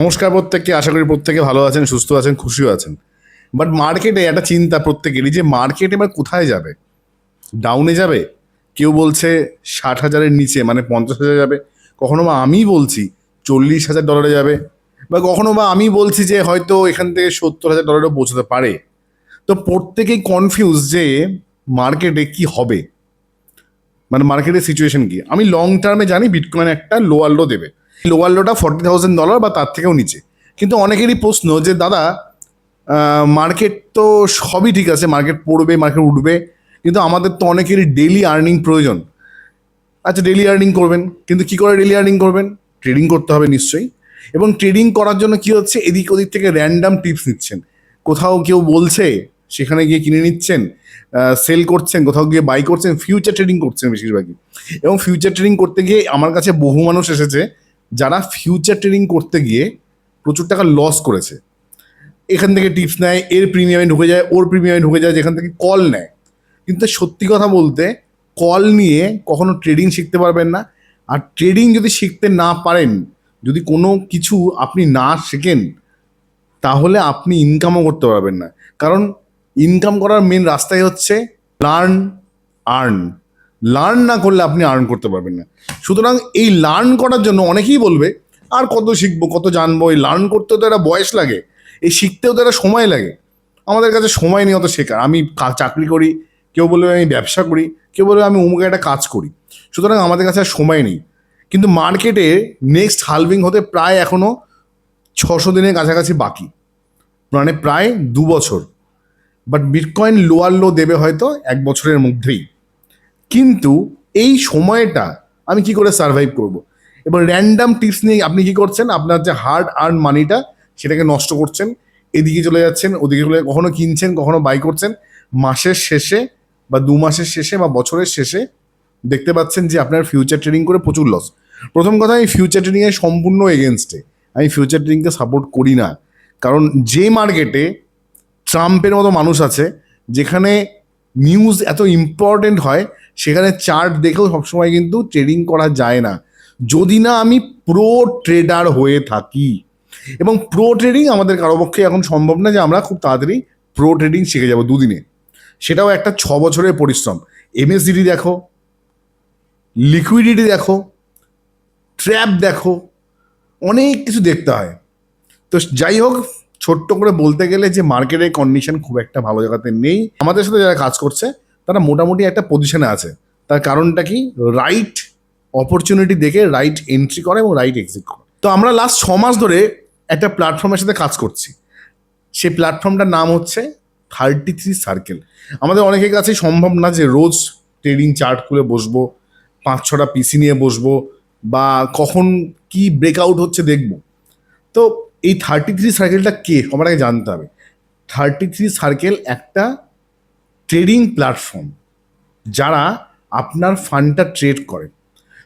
নমস্কার প্রত্যেককে, আশা করি প্রত্যেকে ভালো আছেন, সুস্থ আছেন, খুশিও আছেন। বাট মার্কেটে একটা চিন্তা প্রত্যেকেরই যে মার্কেট এবার কোথায় যাবে। ডাউনে যাবে, কেউ বলছে 60,000-এর নিচে মানে 50,000 যাবে, কখনো বা আমি বলছি $40,000 যাবে, বা কখনো বা আমি বলছি যে হয়তো এখান থেকে $70,000-ও পৌঁছতে পারে। তো প্রত্যেকেই কনফিউজ যে মার্কেটে কি হবে, মানে মার্কেটের সিচুয়েশন কি। আমি লং টার্মে জানি বিটকয়েন একটা লোয়ার লো দেবে, লোয়ার লোটা $40,000 বা তার থেকেও নিচে। কিন্তু অনেকেরই প্রশ্ন যে দাদা, মার্কেট তো সবই ঠিক আছে, মার্কেট পড়বে, মার্কেট উঠবে, কিন্তু আমাদের তো অনেকেরই ডেলি আর্নিং প্রয়োজন। আচ্ছা, ডেলি আর্নিং করবেন, কিন্তু কি করে ডেলি আর্নিং করবেন? ট্রেডিং করতে হবে নিশ্চয়ই। এবং ট্রেডিং করার জন্য কি হচ্ছে, এদিক ওদিক থেকে র্যান্ডাম টিপস নিচ্ছেন। কোথাও কেউ বলছে সেখানে গিয়ে কিনে নিচ্ছেন, সেল করছেন, কোথাও গিয়ে বাই করছেন, ফিউচার ট্রেডিং করছেন বেশিরভাগই। এবং ফিউচার ট্রেডিং করতে গিয়ে আমার কাছে বহু মানুষ এসেছে যারা ফিউচার ট্রেডিং করতে গিয়ে প্রচুর টাকা লস করেছে। এখান থেকে টিপস নেয়, এর প্রিমিয়ামে ঢুকে যায়, ওর প্রিমিয়ামে ঢুকে যায়, যেখান থেকে কল নেয়। কিন্তু সত্যি কথা বলতে, কল নিয়ে কখনো ট্রেডিং শিখতে পারবেন না। আর ট্রেডিং যদি শিখতে না পারেন, যদি কোনো কিছু আপনি না শেখেন, তাহলে আপনি ইনকামও করতে পারবেন না। কারণ ইনকাম করার মেন রাস্তাই হচ্ছে লার্ন, আর্ন। লার্ন না করলে আপনি আর্ন করতে পারবেন না। সুতরাং এই লার্ন করার জন্য অনেকেই বলবে আর কত শিখবো, কত জানবো, এই লার্ন করতেও তো একটা বয়স লাগে, এই শিখতেও তো একটা সময় লাগে। আমাদের কাছে সময় নেই অত শেখার। আমি চাকরি করি, কেউ বলবে আমি ব্যবসা করি, কেউ বলবে আমি অমুক একটা কাজ করি। সুতরাং আমাদের কাছে আর সময় নেই। কিন্তু মার্কেটে নেক্সট হালভিং হতে প্রায় এখনও 600 দিনের কাছাকাছি বাকি, মানে প্রায় 2 বছর। বাট বিটকয়েন লোয়ার লো দেবে হয়তো 1 বছরের মধ্যেই। কিন্তু এই সময়টা আমি কি করে সার্ভাইভ করব? এবার র্যান্ডাম টিপস নিয়ে আপনি কি করছেন, আপনার যে হার্ড আর্ন মানিটা সেটাকে নষ্ট করছেন। এদিকে চলে যাচ্ছেন, ওদিকে চলে, কখনো কিনছেন, কখনো বাই করছেন। মাসের শেষে বা 2 মাসের শেষে বা বছরের শেষে দেখতে পাচ্ছেন যে আপনার ফিউচার ট্রেডিং করে প্রচুর লস। প্রথম কথা, আমি ফিউচার ট্রেডিংয়ে সম্পূর্ণ এগেনস্টে। আমি ফিউচার ট্রেডিংকে সাপোর্ট করি না। কারণ যে মার্কেটে ট্রাম্পের মতো মানুষ আছে, যেখানে নিউজ এত ইম্পর্টেন্ট হয়, সেখানে চার্ট দেখেও সবসময় কিন্তু ট্রেডিং করা যায় না, যদি না আমি প্রো ট্রেডার হয়ে থাকি। এবং প্রো ট্রেডিং আমাদের কারো পক্ষে এখন সম্ভব না যে আমরা খুব তাড়াতাড়ি প্রো ট্রেডিং শিখে যাব 2 দিনে। সেটাও একটা 6 বছরের পরিশ্রম। এমএসডিটি দেখো, লিকুইডিটি দেখো, ট্র্যাপ দেখো, অনেক কিছু দেখতে হয়। তো যাই হোক, ছোট্ট করে বলতে গেলে যে মার্কেটের কন্ডিশন খুব একটা ভালো জায়গাতে নেই। আমাদের সাথে যারা কাজ করছে তারা মোটামুটি একটা পজিশনে আছে। তার কারণটা কি? রাইট অপরচুনিটি দেখে রাইট এন্ট্রি করে এবং রাইট এক্সিট করে। তো আমরা লাস্ট 6 মাস ধরে একটা প্ল্যাটফর্মের সাথে কাজ করছি। সেই প্ল্যাটফর্মটার নাম হচ্ছে 33 সার্কেল। আমাদের অনেকের কাছেই সম্ভব না যে রোজ ট্রেডিং চার্ট খুলে বসবো, 5-6টা পিসি নিয়ে বসবো, বা কখন কি ব্রেকআউট হচ্ছে দেখবো। তো এই 33 সার্কেলটা কে, সবার আগে জানতে হবে। 33 সার্কেল একটা ট্রেডিং প্ল্যাটফর্ম, যারা আপনার ফান্ডটা ট্রেড করে।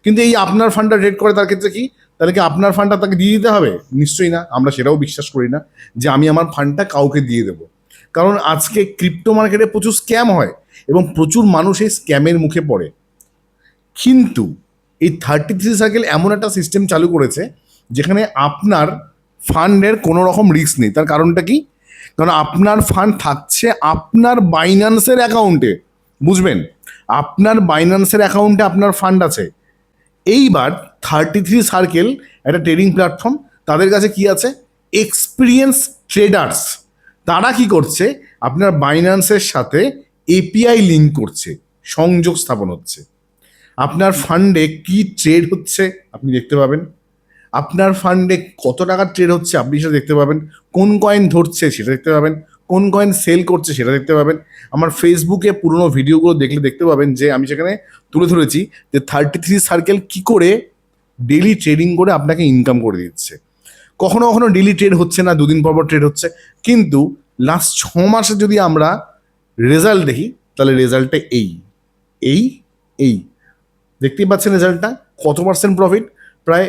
কিন্তু এই আপনার ফান্ডটা ট্রেড করে তার ক্ষেত্রে কি, তাহলে কি আপনার ফান্ডটা তাকে দিয়ে দিতে হবে? নিশ্চয়ই না। আমরা সেটাও বিশ্বাস করি না যে আমি আমার ফান্ডটা কাউকে দিয়ে দেবো। কারণ আজকে ক্রিপ্টো মার্কেটে প্রচুর স্ক্যাম হয় এবং প্রচুর মানুষ এই স্ক্যামের মুখে পড়ে। কিন্তু এই 33 সার্কেল এমন একটা সিস্টেম চালু করেছে যেখানে আপনার ফান্ডের কোনো রকম রিস্ক নেই। তার কারণটা কি? কারণ আপনার ফান্ড থাকছে আপনার বাইন্যান্সের অ্যাকাউন্টে। বুঝবেন, আপনার বাইন্যান্সের অ্যাকাউন্টে আপনার ফান্ড আছে। এইবার 33 সার্কেল একটা ট্রেডিং প্ল্যাটফর্ম, তাদের কাছে কি আছে? Experience traders. তারা কি করছে? আপনার বাইন্যান্সের সাথে এপিআই লিঙ্ক করছে, সংযোগ স্থাপন হচ্ছে। আপনার ফান্ডে কি ট্রেড হচ্ছে আপনি দেখতে পাবেন, আপনার ফান্ডে কত টাকার ট্রেড হচ্ছে আপনি সেটা দেখতে পাবেন, কোন কয়েন ধরছে সেটা দেখতে পাবেন, কোন কয়েন সেল করছে সেটা দেখতে পাবেন। আমার ফেসবুকে পুরনো ভিডিওগুলো দেখলে দেখতে পাবেন যে আমি সেখানে তুলে ধরেছি যে 33 সার্কেল কি করে ডেলি ট্রেডিং করে আপনাকে ইনকাম করে দিচ্ছে। কখনো কখনো ডেলি ট্রেড হচ্ছে না, 2 দিন পর পর ট্রেড হচ্ছে। কিন্তু লাস্ট 6 মাসে যদি আমরা রেজাল্ট দেখি, তাহলে রেজাল্টটা এই এই এই দেখতেই পাচ্ছেন রেজাল্টটা। কত পার্সেন্ট প্রফিট? প্রায়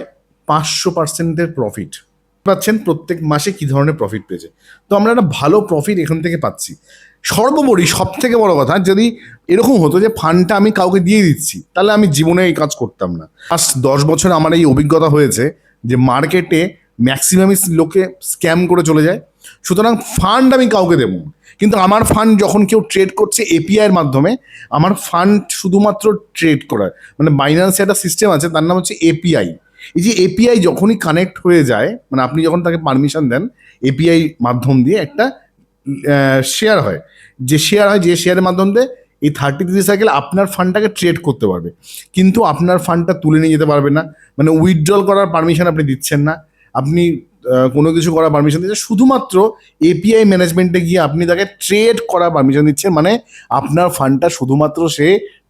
500%-এর প্রফিট পাচ্ছেন। প্রত্যেক মাসে কি ধরনের প্রফিট পেয়েছে। তো আমরা একটা ভালো প্রফিট এখান থেকে পাচ্ছি। সর্বোপরি সব থেকে বড় কথা, যদি এরকম হতো যে ফান্ডটা আমি কাউকে দিয়ে দিচ্ছি, তাহলে আমি জীবনে এই কাজ করতাম না। লাস্ট 10 বছর আমার এই অভিজ্ঞতা হয়েছে যে মার্কেটে ম্যাক্সিমামই লোকে স্ক্যাম করে চলে যায়। সুতরাং ফান্ড আমি কাউকে দেবো না। কিন্তু আমার ফান্ড যখন কেউ ট্রেড করছে এপিআইয়ের মাধ্যমে, আমার ফান্ড শুধুমাত্র ট্রেড করার, মানে বাইন্যান্সে একটা সিস্টেম আছে, তার নাম হচ্ছে এপিআই। এই যে এপিআই যখনই কানেক্ট হয়ে যায়, মানে আপনি যখন তাকে পারমিশন দেন, এপিআই মাধ্যম দিয়ে একটা শেয়ার হয়, যে শেয়ারের মাধ্যম দিয়ে এই 33 সাইকেল আপনার ফান্ডটাকে ট্রেড করতে পারবে। কিন্তু আপনার ফান্ডটা তুলে নিয়ে যেতে পারবে না, মানে উইথড্রল করার পারমিশন আপনি দিচ্ছেন না, আপনি কোনো কিছু করার পারমিশন দিচ্ছেন, শুধুমাত্র এপিআই ম্যানেজমেন্টে গিয়ে আপনি তাকে ট্রেড করার পারমিশন দিচ্ছেন। মানে আপনার ফান্ডটা শুধুমাত্র সে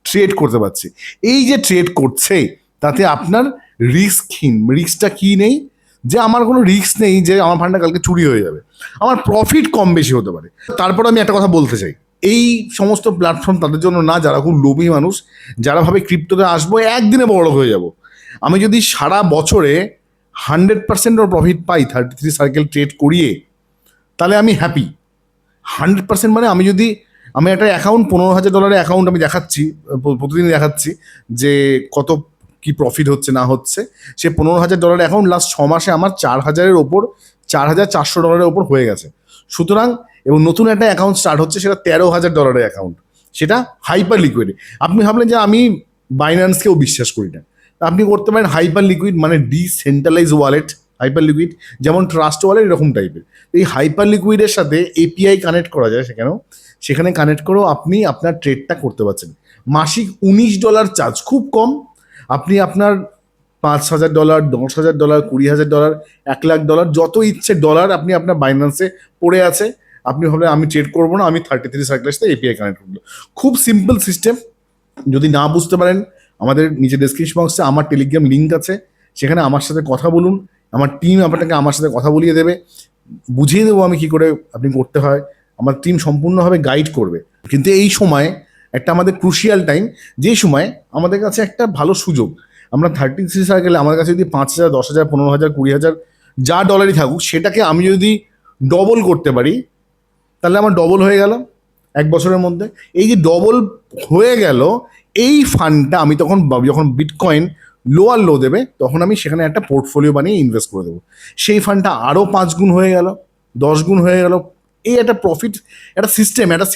ট্রেড করতে পারছে। এই যে ট্রেড করছে তাতে আপনার রিস্কটা কি নেই, যে আমার কোনো রিস্ক নেই যে আমার ফান্ডটা কালকে চুরি হয়ে যাবে, আমার প্রফিট কম বেশি হতে পারে। তারপর আমি একটা কথা বলতে চাই, এই সমস্ত প্ল্যাটফর্ম তাদের জন্য না যারা খুব লোভী মানুষ, যারা ভাবে ক্রিপ্টোতে আসবো একদিনে বড় হয়ে যাব। আমি যদি সারা বছরে 100% ওর প্রফিট পাই 33 সার্কেল ট্রেড করিয়ে, তাহলে আমি হ্যাপি। 100% মানে আমি একটা অ্যাকাউন্ট, $15,000 অ্যাকাউন্ট আমি দেখাচ্ছি, প্রতিদিন দেখাচ্ছি যে কত কি প্রফিট হচ্ছে না হচ্ছে। সে $15,000 অ্যাকাউন্ট লাস্ট 6 মাসে আমার $4,400 ওপর হয়ে গেছে। সুতরাং এবং নতুন একটা অ্যাকাউন্ট স্টার্ট হচ্ছে, সেটা $13,000 অ্যাকাউন্ট, সেটা হাইপার লিকুইড। আপনি ভাবলেন যে আমি বাইন্যান্সকেও বিশ্বাস করি না, আপনি করতে পারেন হাইপার লিকুইড, মানে ডিসেন্ট্রালাইজ ওয়ালেট। হাইপার লিকুইড যেমন ট্রাস্ট ওয়ালেট এরকম টাইপের। এই হাইপার লিকুইডের সাথে এপিআই কানেক্ট করা যায়, সেখানে কানেক্ট করেও আপনি আপনার ট্রেডটা করতে পারছেন। মাসিক $19 চার্জ, খুব কম। আপনি আপনার $5,000, $10,000, $20,000, $1,00,000 যত ইচ্ছে ডলার আপনি আপনার বাইন্যান্সে পড়ে আছে, আপনি ভাবলেন আমি ট্রেড করবো না, আমি 33 সার্কেলের সাথে এপিআই কানেক্ট করবো। খুব সিম্পল সিস্টেম। যদি না বুঝতে পারেন, আমাদের নিচে ডেসক্রিপশন বক্সে আমার টেলিগ্রাম লিঙ্ক আছে, সেখানে আমার সাথে কথা বলুন, আমার টিম আপনাকে আমার সাথে কথা বলিয়ে দেবে, বুঝিয়ে দেবো আমি কী করে আপনি করতে হয়, আমার টিম সম্পূর্ণভাবে গাইড করবে। কিন্তু এই সময় একটা আমাদের ক্রুশিয়াল টাইম, যে সময় আমাদের কাছে একটা ভালো সুযোগ, আমরা 33 সার্কেলে আমার কাছে যদি 5,000, 10,000, 15,000, 20,000 যা ডলারই থাকুক, সেটাকে আমি যদি ডবল করতে পারি, তাহলে আমার ডবল হয়ে গেল 1 বছরের মধ্যে। এই যে ডবল হয়ে গেল, এই ফান্ডটা আমি যখন বিটকয়েন লোয়ার লো দেবে, তখন আমি সেখানে একটা পোর্টফোলিও বানিয়ে ইনভেস্ট করে দেবো। সেই ফান্ডটা আরও 5 গুণ হয়ে গেল, 10 গুণ হয়ে গেল। এই একটা প্রফিট, একটা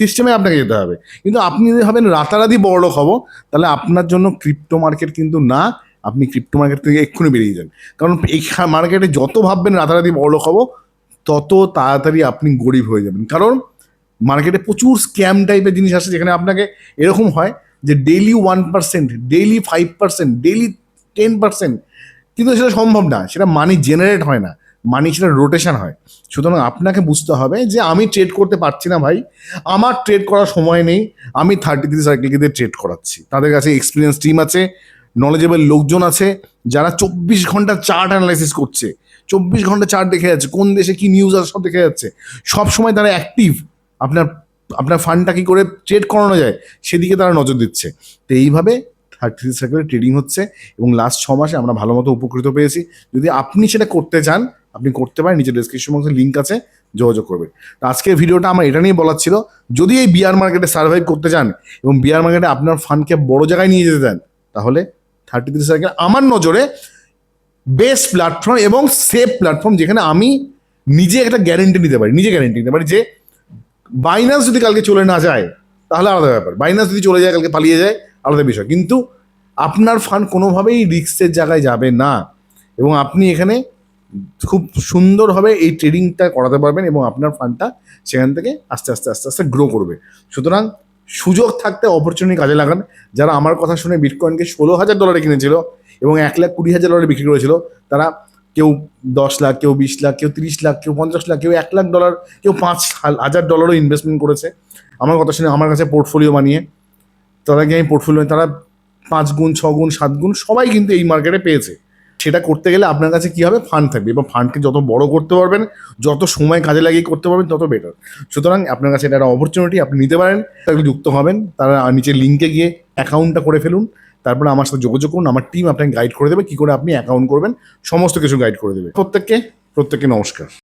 সিস্টেমে আপনাকে যেতে হবে। কিন্তু আপনি যদি ভাবেন রাতারাতি বড়লোক হবো, তাহলে আপনার জন্য ক্রিপ্টো মার্কেট কিন্তু না। আপনি ক্রিপ্টো মার্কেট থেকে এক্ষুনি বেরিয়ে যান, কারণ এই মার্কেটে যত ভাববেন রাতারাতি বড়লোক হবো, তত তাড়াতাড়ি আপনি গরিব হয়ে যাবেন। কারণ মার্কেটে প্রচুর স্ক্যাম টাইপের জিনিস আসে, যেখানে আপনাকে এরকম হয় যে ডেইলি 1%, ডেইলি 5%, ডেইলি 10%, কিন্তু সেটা সম্ভব না, সেটা মানি জেনারেট হয় না, মানি সেটা রোটেশন হয়। সুতরাং আপনাকে বুঝতে হবে যে আমি ট্রেড করতে পারছি না ভাই, আমার ট্রেড করার সময় নেই, আমি 33 সার্কেলকে দিয়ে ট্রেড করাচ্ছি। তাদের কাছে এক্সপিরিয়েন্স টিম আছে, নলেজেবল লোকজন আছে, যারা 24 ঘন্টা চার্ট অ্যানালাইসিস করছে, 24 ঘন্টা চার্ট দেখে যাচ্ছে, কোন দেশে কি নিউজ আছে সব দেখে যাচ্ছে, সব সময় তারা অ্যাক্টিভ। আপনার ফান্ডটা কী করে ট্রেড করানো যায় সেদিকে তারা নজর দিচ্ছে। তো এইভাবে 33 সার্কেলে ট্রেডিং হচ্ছে, এবং লাস্ট 6 মাসে আমরা ভালো মতো উপকৃত পেয়েছি। যদি আপনি সেটা করতে চান, আপনি করতে পারেন, নিচে ডেসক্রিপশন বক্সে লিঙ্ক আছে, যোগাযোগ করবেন। তো আজকের ভিডিওটা আমার এটা নিয়ে বলার ছিল, যদি এই বিয়ার মার্কেটে সার্ভাইভ করতে চান এবং বিয়ার মার্কেটে আপনার ফান্ডকে বড় জায়গায় নিয়ে যেতে চান, তাহলে 33 সার্কেল আমার নজরে বেস্ট প্ল্যাটফর্ম এবং সেফ প্ল্যাটফর্ম, যেখানে আমি নিজে একটা গ্যারেন্টি নিতে পারি যে বাইন্যান্স যদি কালকে চলে না যায় তাহলে আলাদা ব্যাপার, বাইন্যান্স যদি চলে যায়, কালকে পালিয়ে যায়, আলাদা বিষয়, কিন্তু আপনার ফান্ড কোনোভাবেই রিস্কের জায়গায় যাবে না, এবং আপনি এখানে খুব সুন্দরভাবে এই ট্রেডিংটা করাতে পারবেন, এবং আপনার ফান্ডটা সেখান থেকে আস্তে আস্তে গ্রো করবে। সুতরাং সুযোগ থাকতে অপরচুনিটি কাজে লাগান। যারা আমার কথা শুনে বিটকয়েনকে $16,000 কিনেছিল এবং $1,20,000 বিক্রি করেছিল, তারা কেউ 10 লাখ, কেউ 20 লাখ, কেউ 30 লাখ, কেউ 50 লাখ, কেউ $1,00,000, কেউ $5,000 ইনভেস্টমেন্ট করেছে আমার কথা শুনে, আমার কাছে পোর্টফোলিও বানিয়ে। তাদেরকে আমি তারা 5 গুণ, 6 গুণ, 7 গুণ সবাই কিন্তু এই মার্কেটে পেয়েছে। সেটা করতে গেলে আপনার কাছে কী হবে, ফান্ড থাকবে, এবং ফান্ডকে যত বড় করতে পারবেন, যত সময় কাজে লাগিয়ে করতে পারবেন, তত বেটার। সুতরাং আপনার কাছে এটা একটা অপরচুনিটি, আপনি নিতে পারেন, তাহলে যুক্ত হবেন। তারা নিচের লিঙ্কে গিয়ে অ্যাকাউন্টটা করে ফেলুন, তারপরে আমার সাথে যোগাযোগ করুন, আমার টিম আপনাকে গাইড করে দেবে কী করে আপনি অ্যাকাউন্ট করবেন, সমস্ত কিছু গাইড করে দেবে। প্রত্যেককে নমস্কার।